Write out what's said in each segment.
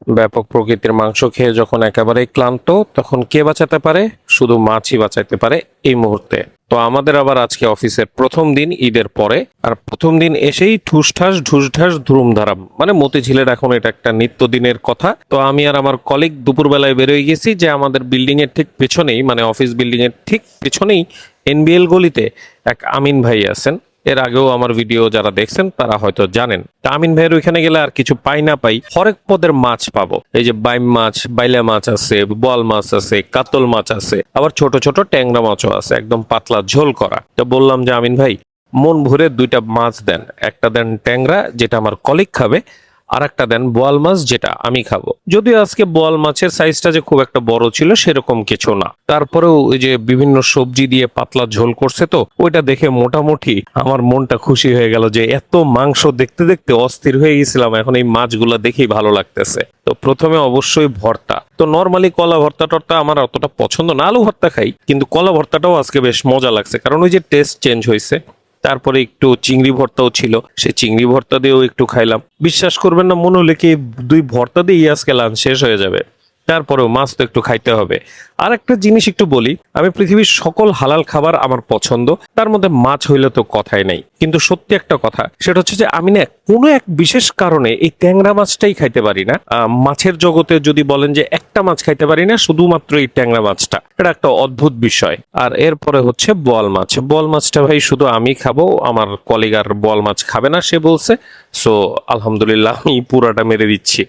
ব্যাপক প্রকৃতির মাংস খেয়ে যখন একেবারেই ক্লান্ত, তখন কে বাঁচাতে পারে? শুধু মাছই বাঁচাতে পারে এই মুহূর্তে। তো আমাদের আবার আজকে অফিসের প্রথম দিন ঈদের পরে, আর প্রথম দিন এসেই ঠুসঠাস ঢুসঢাস ধুমধারাম, মানে মতিঝিলের এখন এটা একটা নিত্যদিনের কথা। তো আমি আর আমার কলিগ দুপুরবেলায় বেরোয় গেছি যে আমাদের বিল্ডিং এর ঠিক পেছনেই, মানে অফিস বিল্ডিং এর ঠিক পেছনেই এনবিএল গলিতে এক আমিন ভাই আছেন। এর আগেও আমার ভিডিও যারা দেখছেন তারা হয়তো জানেন। তা আমিন ভাইয়ের ওইখানে গেলে আর কিছু পাই না পাই, হরেক পদের মাছ পাবো। এই যে বাইম মাছ, বাইলা মাছ আছে, বোয়াল মাছ আছে, কাতল মাছ আছে, আবার ছোট ছোট ট্যাংরা মাছও আছে, একদম পাতলা ঝোল করা। তো বললাম যে আমিন ভাই, মন ভরে দুইটা মাছ দেন, একটা দেন ট্যাংরা যেটা আমার কলিগ খাবে, আর একটা দেন বোয়াল মাছ যেটা আমি খাবো। যদিও আজকে বোয়াল মাছের সাইজটা যে খুব একটা বড় ছিল সেরকম কিছু না, তারপরেও ওই যে বিভিন্ন সবজি দিয়ে পাতলা ঝোল করছে, তো ওইটা দেখে মোটামুটি আমার মনটা খুশি হয়ে গেল যে এত মাংস দেখতে দেখতে অস্থির হয়ে গেছিলাম, এখন এই মাছগুলা দেখেই ভালো লাগতেছে। তো প্রথমে অবশ্যই ভর্তা। তো নর্মালি কলা ভর্তা টর্তা আমার অতটা পছন্দ না, আলু ভর্তা খাই, কিন্তু কলা ভর্তাটাও আজকে বেশ মজা লাগছে, কারণ ওই যে টেস্ট চেঞ্জ হয়েছে। তারপরে একটু চিংড়ি ভর্তাও ছিল, সেই চিংড়ি ভর্তা দিয়েও একটু খাইলাম। বিশ্বাস করবেন না, মনে হলে কি দুই ভর্তা দিয়ে আজকে লাঞ্চ শেষ হয়ে যাবে। তারপরেও মাছ তো একটু খাইতে হবে। আর একটা জিনিস একটু বলি, আমি পৃথিবীর সকল হালাল খাবার আমার পছন্দ, তার মধ্যে মাছ হইলে তো কথাই নাই। কিন্তু সত্যি একটা কথা, সেটা হচ্ছে যে আমি না কোনো এক বিশেষ কারণে এই ট্যাংরা মাছটাই খাইতে পারি না। মাছের জগতে যদি বলেন যে একটা মাছ খাইতে পারি না, শুধুমাত্র এই ট্যাংরা মাছটা, এটা একটা অদ্ভুত বিষয়। আর এরপরে হচ্ছে বোয়াল মাছ। বোয়াল মাছটা ভাই শুধু আমি খাবো, আমার কলিগ আর বোয়াল মাছ খাবে না সে বলছে। সো আলহামদুলিল্লাহ আমি পুরাটা মেরে দিচ্ছি।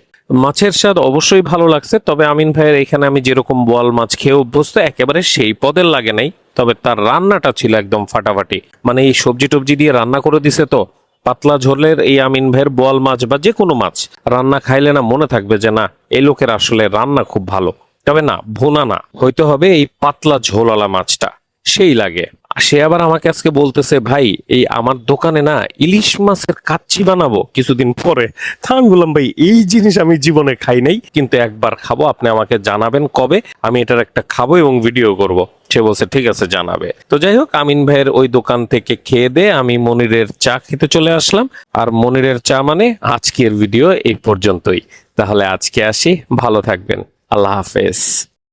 মাছের স্বাদ অবশ্যই ভালো লাগছে, তবে আমিন ভাইয়ের এখানে আমি যেরকম বোয়াল মাছ খেয়ে অভ্যস্ত, একেবারে সেই পদের লাগে নাই। তবে তার রান্নাটা ছিল একদম ফাটাফাটি, মানে এই সবজি টবজি দিয়ে রান্না করে দিছে। তো পাতলা ঝোলের এই আমিন ভাইয়ের বোয়াল মাছ বা যে কোনো মাছ রান্না খাইলে না মনে থাকবে যে না, এই লোকের আসলে রান্না খুব ভালো। তবে না, ভুনা না, হইতে হবে এই পাতলা ঝোলওয়ালা মাছটা, সেই লাগে। সে আবার আমাকে আজকে বলতেছে, ভাই এই আমার দোকানে না ইলিশ মাছের কাচ্চি বানাবো কিছুদিন পরে। তা আমি বললাম, ভাই এই জিনিস আমি জীবনে খাই নাই, কিন্তু একবার খাবো, আপনি আমাকে জানাবেন কবে, আমি এটার একটা খাবো এবং ভিডিও করব। সে বলছে ঠিক আছে জানাবে। তো যাই হোক, আমিন ভাইয়ের ওই দোকান থেকে খেয়ে দে আমি মনিরের চা খেতে চলে আসলাম। আর মনিরের চা মানে আজকের ভিডিও এই পর্যন্তই। তাহলে আজকে আসি, ভালো থাকবেন, আল্লাহ হাফেজ।